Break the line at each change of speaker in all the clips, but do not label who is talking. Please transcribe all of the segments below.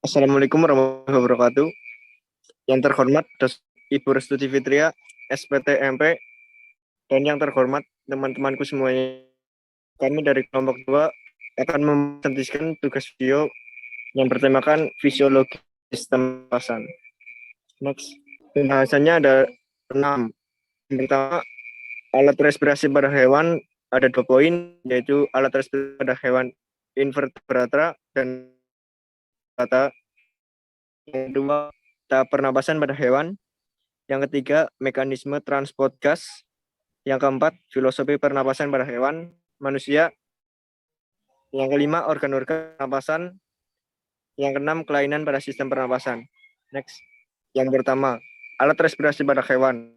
Assalamualaikum warahmatullahi wabarakatuh. Yang terhormat Ibu Restuti Fitria, SPT MP, dan yang terhormat teman-temanku semuanya. Kami dari kelompok 2 akan mempresentasikan tugas video yang bertemakan fisiologi sistem pernapasan. Next. Pembahasannya ada 6. Yang pertama, alat respirasi pada hewan ada 2 poin, yaitu alat respirasi pada hewan invertebrata dan rata. Yang kedua, tahap pernapasan pada hewan. Yang ketiga, mekanisme transport gas. Yang keempat, filosofi pernapasan pada hewan, manusia. Yang kelima, organ-organ pernapasan. Yang keenam, kelainan pada sistem pernapasan. Next. Yang pertama, alat respirasi pada hewan.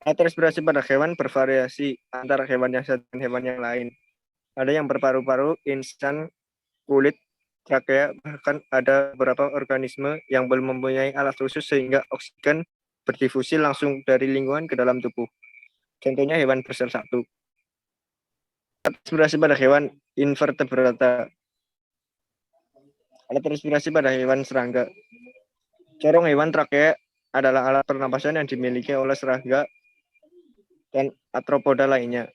Alat respirasi pada hewan bervariasi antara hewan yang satu dan hewan yang lain. Ada yang berparu-paru, insang, kulit, trakea, bahkan ada beberapa organisme yang belum mempunyai alat khusus sehingga oksigen berdifusi langsung dari lingkungan ke dalam tubuh. Contohnya hewan bersel 1. Alat respirasi pada hewan invertebrata. Alat respirasi pada hewan serangga. Corong hewan trakea adalah alat pernapasan yang dimiliki oleh serangga dan arthropoda lainnya.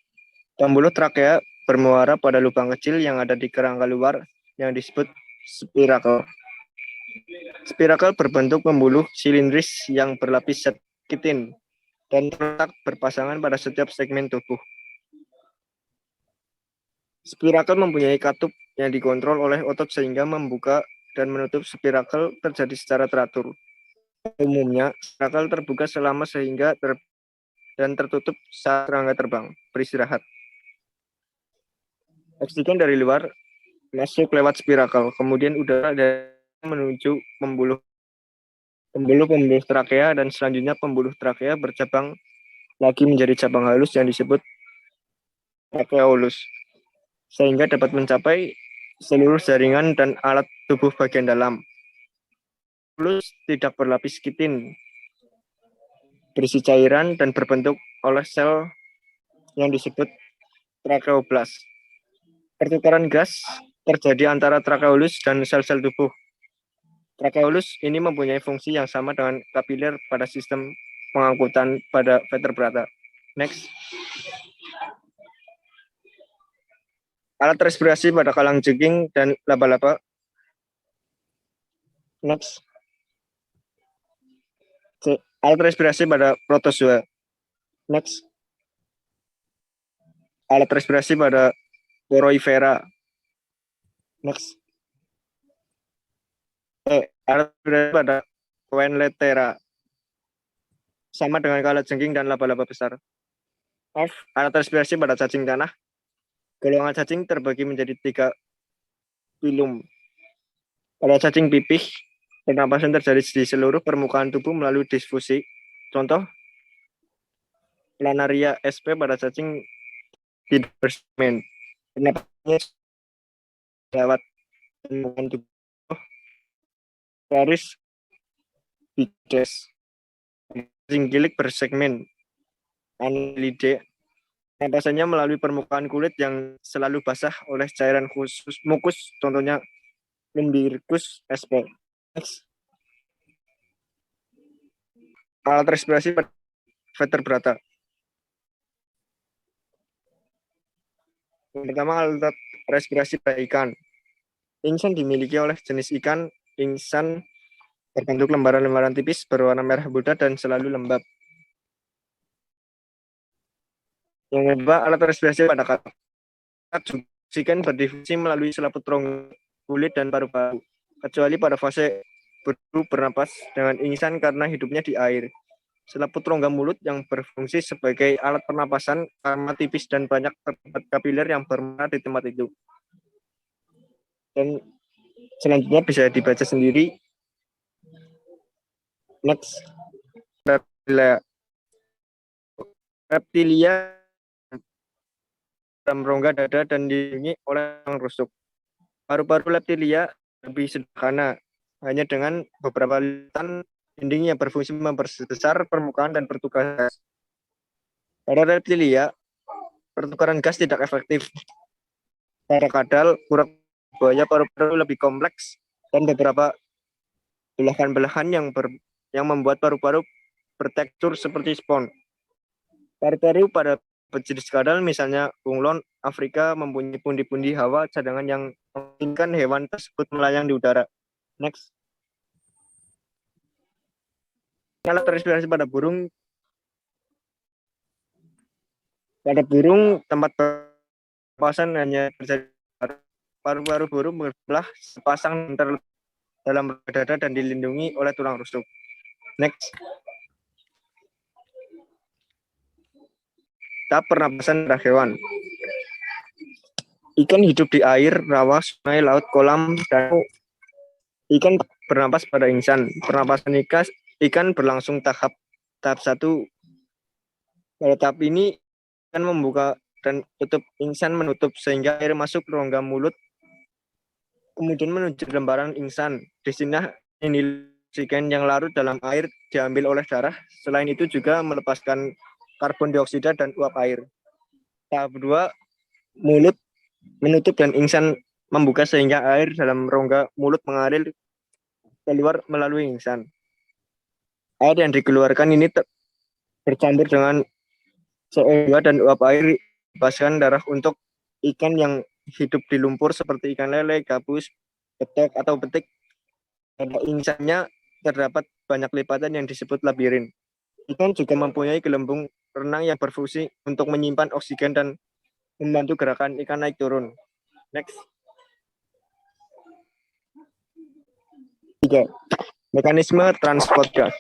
Pembuluh trakea bermuara pada lubang kecil yang ada di kerangka luar yang disebut spirakel. Spirakel berbentuk pembuluh silindris yang berlapis zat kitin dan terletak berpasangan pada setiap segmen tubuh. Spirakel mempunyai katup yang dikontrol oleh otot sehingga membuka dan menutup spirakel terjadi secara teratur. Umumnya, spirakel terbuka selama sehingga dan tertutup saat serangga terbang, beristirahat. Oksigen dari luar masuk lewat spirakel, kemudian udara menuju pembuluh trakea, dan selanjutnya pembuluh trakea bercabang lagi menjadi cabang halus yang disebut trakeolus, sehingga dapat mencapai seluruh jaringan dan alat tubuh bagian dalam. Halus tidak berlapis kitin, berisi cairan dan berbentuk oleh sel yang disebut trakeoblas. Pertukaran gas terjadi antara trakeolus dan sel-sel tubuh. Trakeolus ini mempunyai fungsi yang sama dengan kapiler pada sistem pengangkutan pada vertebrata. Next. Alat respirasi pada kalajengking dan laba-laba. Next. Alat respirasi pada protozoa. Next. Alat respirasi pada Poroifera. Next. Alat respirasi pada Coenlettera. Sama dengan kalajengking dan laba-laba besar. F. Alat respirasi pada cacing tanah. Golongan cacing terbagi menjadi 3 filum. Pada cacing pipih, pernapasan terjadi di seluruh permukaan tubuh melalui difusi. Contoh, Planaria sp pada cacing hidrosegmen. Pernapasannya lewat permukaan tubuh. Paris bides. Cacing gilik bersegmen. Annelide. Pernapasannya melalui permukaan kulit yang selalu basah oleh cairan khusus mukus, contohnya Lumbricus sp. Next. Alat respirasi vertebrata. Yang pertama, alat respirasi pada ikan. Insan dimiliki oleh jenis ikan insan berbentuk lembaran-lembaran tipis berwarna merah muda dan selalu lembab. Yang kedua, alat respirasi pada katak. Oksigen berdifusi melalui selaput rongga kulit dan paru-paru, kecuali pada fase bernapas dengan insan karena hidupnya di air. Selaput rongga mulut yang berfungsi sebagai alat pernapasan karena tipis dan banyak terdapat kapiler yang bermuara di tempat itu. Dan selanjutnya bisa dibaca sendiri. Next. Reptilia dalam rongga dada dan dilindungi oleh tulang rusuk. Paru-paru reptilia lebih sederhana, hanya dengan beberapa lipatan dinding yang berfungsi memperbesar permukaan dan pertukaran gas. Pada reptilia, pertukaran gas tidak efektif. Pada kadal, buaya, paru-paru lebih kompleks dan beberapa belahan-belahan yang membuat paru-paru bertekstur seperti spons. Paru-paru pada berjenis kadal, misalnya bunglon Afrika, mempunyai pundi-pundi hawa cadangan yang memungkinkan hewan tersebut melayang di udara. Next. Alat respirasi pada burung. Pada burung, tempat pernapasan hanya terjadi paru-paru burung berbelah sepasang dalam dada dan dilindungi oleh tulang rusuk. Next. Tahap pernapasan pada hewan. Ikan hidup di air, rawa, sungai, laut, kolam, danau. Ikan bernapas pada insan. Pernapasan ikan berlangsung tahap 1. Pada tahap ini ikan membuka dan tutup insan menutup sehingga air masuk ke rongga mulut, kemudian menuju lembaran insan. Di sini oksigen yang larut dalam air diambil oleh darah. Selain itu juga melepaskan karbon dioksida dan uap air. Tahap 2, mulut menutup dan insan membuka sehingga air dalam rongga mulut mengalir keluar melalui insan. Air yang dikeluarkan ini bercampur dengan CO2 dan uap air lepaskan darah untuk ikan yang hidup di lumpur seperti ikan lele, gabus, betok atau betik. Pada insannya terdapat banyak lipatan yang disebut labirin. Ikan juga mempunyai gelembung renang yang berfungsi untuk menyimpan oksigen dan membantu gerakan ikan naik turun. Next. 3. Mekanisme transport gas.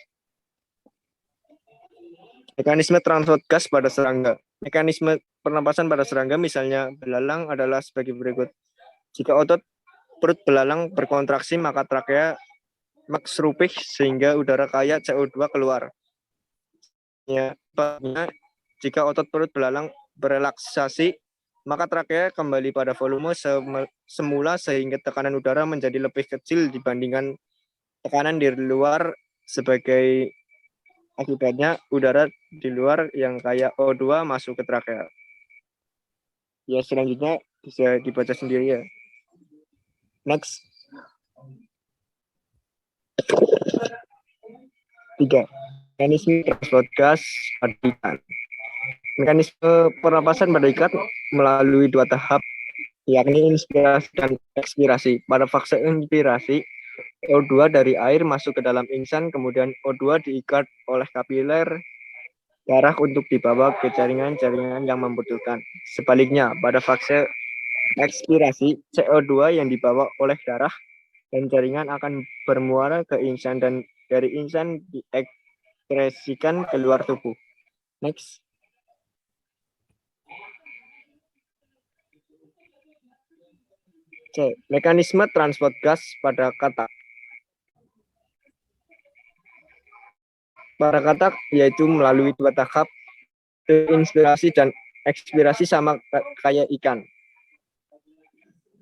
Mekanisme transport gas pada serangga. Mekanisme pernapasan pada serangga misalnya belalang adalah sebagai berikut. Jika otot perut belalang berkontraksi, maka trakea maksrupih sehingga udara kaya CO2 keluar. Ya, jika otot perut belalang berelaksasi, maka trakea kembali pada volume semula sehingga tekanan udara menjadi lebih kecil dibandingkan tekanan di luar. Sebagai akibatnya udara di luar yang kaya O2 masuk ke trakea. Ya, selanjutnya bisa dibaca sendiri ya. Next. 3. Mekanisme transport gas pada ikan. Mekanisme pernapasan pada ikan melalui 2 tahap, yakni inspirasi dan ekspirasi. Pada fase inspirasi, O2 dari air masuk ke dalam insan, kemudian O2 diikat oleh kapiler darah untuk dibawa ke jaringan-jaringan yang membutuhkan. Sebaliknya, pada fase ekspirasi, CO2 yang dibawa oleh darah dan jaringan akan bermuara ke insan dan dari insan diekspresikan keluar tubuh. Next. C. Mekanisme transport gas pada katak. Pada katak yaitu melalui 2 tahap, inspirasi dan ekspirasi sama kayak ikan.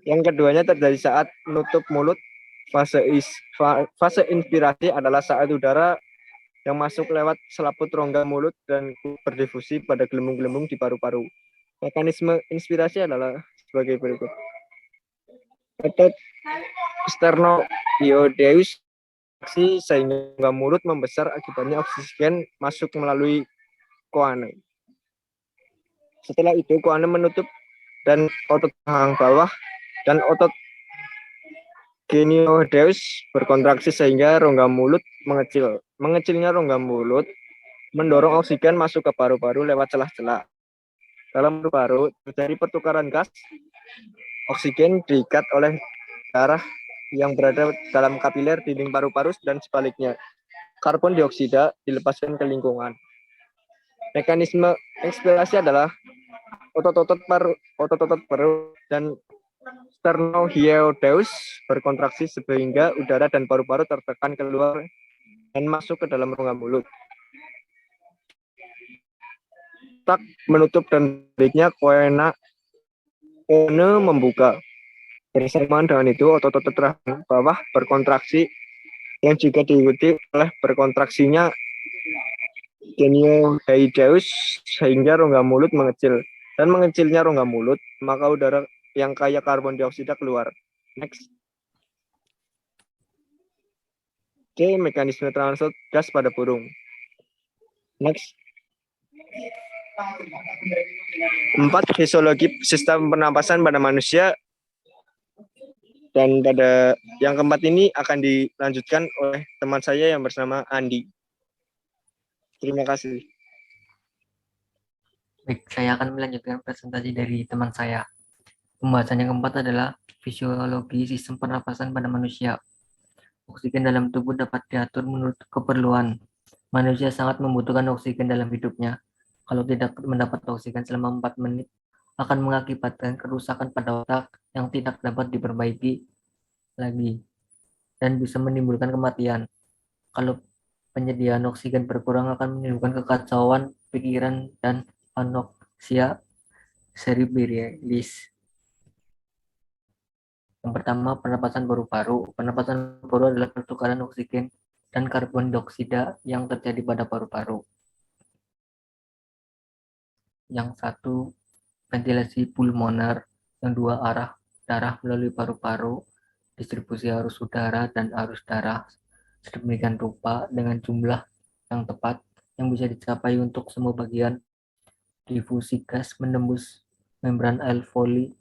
Yang keduanya terjadi saat menutup mulut. Fase inspirasi adalah saat udara yang masuk lewat selaput rongga mulut dan berdifusi pada gelembung-gelembung di paru-paru. Mekanisme inspirasi adalah sebagai berikut. Otot sternoiodeus sehingga mulut membesar, akibatnya oksigen masuk melalui koane. Setelah itu koane menutup dan otot rahang bawah dan otot genioideus berkontraksi sehingga rongga mulut mengecil. Mengecilnya rongga mulut mendorong oksigen masuk ke paru-paru lewat celah-celah. Dalam paru-paru terjadi pertukaran gas. Oksigen diikat oleh darah yang berada dalam kapiler dinding paru-paru dan sebaliknya. Karbon dioksida dilepaskan ke lingkungan. Mekanisme ekspirasi adalah otot-otot perut dan sternoiodeus berkontraksi sehingga udara dan paru-paru tertekan keluar dan masuk ke dalam rongga mulut. Tak menutup dan baliknya koane membuka. Bersamaan dengan itu otot-otot rahang bawah berkontraksi yang juga diikuti oleh berkontraksinya genioideus sehingga rongga mulut mengecil. Dan mengecilnya rongga mulut, maka udara yang kaya karbon dioksida keluar. Next. C. Mekanisme transfer gas pada burung. Next. 4. Fisiologi sistem pernapasan pada manusia. Dan pada yang keempat ini akan dilanjutkan oleh teman saya yang bernama Andi. Terima kasih.
Baik, saya akan melanjutkan presentasi dari teman saya. Pembahasan yang keempat adalah fisiologi sistem pernapasan pada manusia. Oksigen dalam tubuh dapat diatur menurut keperluan. Manusia sangat membutuhkan oksigen dalam hidupnya. Kalau tidak mendapat oksigen selama 4 menit, akan mengakibatkan kerusakan pada otak yang tidak dapat diperbaiki lagi dan bisa menimbulkan kematian. Kalau penyediaan oksigen berkurang akan menimbulkan kekacauan pikiran dan anoksia cerebralis. Yang pertama, pernapasan paru-paru. Pernapasan paru adalah pertukaran oksigen dan karbon dioksida yang terjadi pada paru-paru. Yang satu, ventilasi pulmoner. Yang dua, arah darah melalui paru-paru, distribusi arus udara dan arus darah sedemikian rupa dengan jumlah yang tepat yang bisa dicapai untuk semua bagian. Difusi gas menembus membran alveoli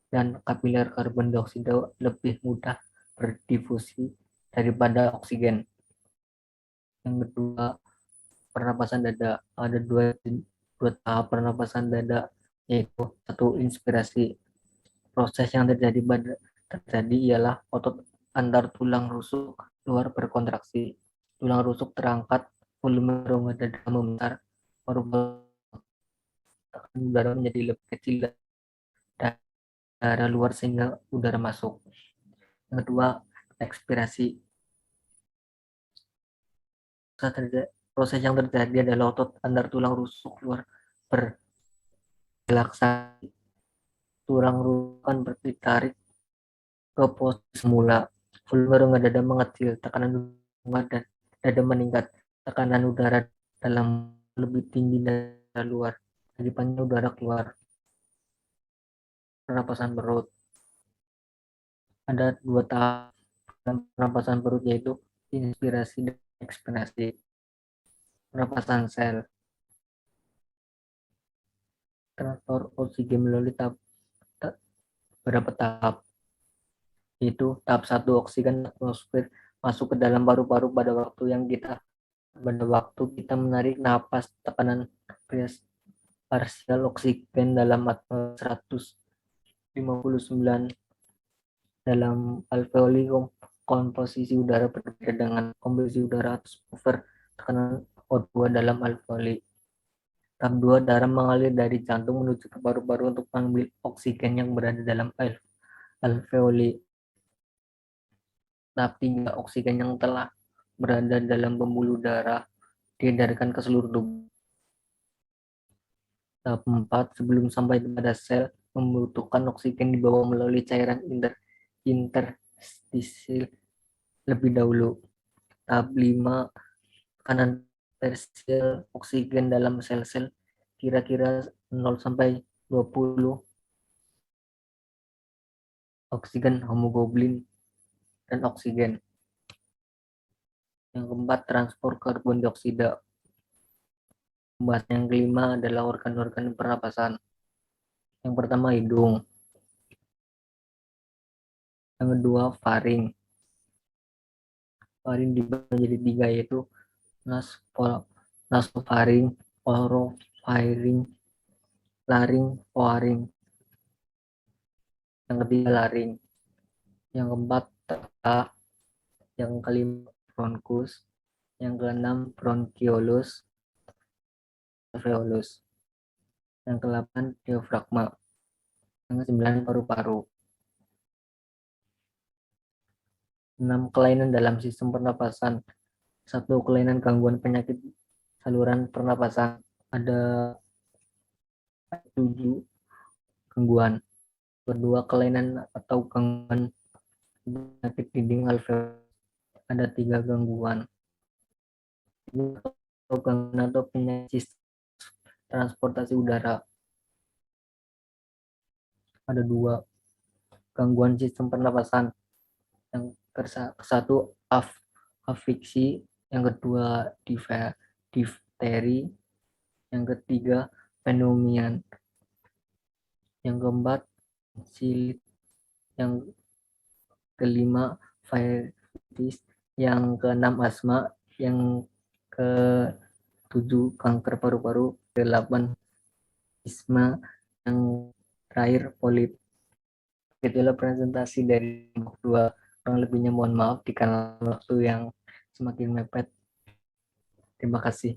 dan kapiler karbon dioksida lebih mudah berdifusi daripada oksigen. Yang kedua, pernapasan dada. Ada dua tahap pernapasan dada, yaitu satu, inspirasi. Proses yang terjadi ialah otot antar tulang rusuk luar berkontraksi. Tulang rusuk terangkat, volume rongga dada membesar, paru-paru tekanan udara menjadi lebih kecil dan udara luar sehingga udara masuk. Yang kedua, ekspirasi. Proses yang terjadi adalah otot antar tulang rusuk luar berrelaksasi. Tulang rusuk akan ditarik ke posisi semula. Volume rongga dada mengecil, tekanan rongga dan dada meningkat, tekanan udara dalam lebih tinggi dari luar, jadi panjang udara keluar. Pernapasan perut. Ada dua tahap pernapasan perut, yaitu inspirasi dan ekspirasi. Pernapasan sel. Transfer oksigen melalui beberapa tahap, yaitu tahap 1, oksigen atmosfer masuk ke dalam paru-paru pada waktu kita menarik napas. Tekanan parsial oksigen dalam atmosfer 159 dalam alveoli. Komposisi udara berbeda dengan komposisi udara atmosfer. Tekanan O2 dalam alveoli. Tahap 2, darah mengalir dari jantung menuju ke paru-paru untuk mengambil oksigen yang berada dalam alveoli. Tahap 3, oksigen yang telah berada dalam pembuluh darah diedarkan ke seluruh tubuh. Tahap 4, sebelum sampai pada sel, membutuhkan oksigen dibawa melalui cairan interstisial lebih dahulu. Tahap 5, tekanan parsial oksigen dalam sel-sel kira-kira 0 sampai 20 oksigen, hemoglobin, dan oksigen. Yang keempat, transport karbon dioksida. Pembahasan yang kelima adalah organ-organ pernapasan. Yang pertama, hidung. Yang kedua, faring. Faring dibagi menjadi 3, yaitu nasofaring, orofaring, laring, oaring. Yang ketiga, laring. Yang keempat, teka. Yang kelima, bronkus. Yang keenam, bronkiolus, alveolus. Yang ke-8, diafragma. Yang ke-9, paru-paru. 6, kelainan dalam sistem pernapasan. 1, kelainan gangguan penyakit saluran pernapasan. Ada 7 gangguan. Kedua, kelainan atau gangguan penyakit dinding alveolus. Ada 3 gangguan. Gangguan atau penyakit transportasi udara. Ada 2, gangguan sistem pernapasan. Yang ke-1, afiksi, yang kedua difteri, yang ketiga pneumonia, yang keempat silit, yang kelima variolitis, yang keenam asma, yang ketujuh kanker paru-paru, ke-8 isma, yang terakhir polip. Itulah presentasi dari kelompok 2. Kurang lebihnya mohon maaf dikarenakan waktu yang semakin mepet. Terima kasih.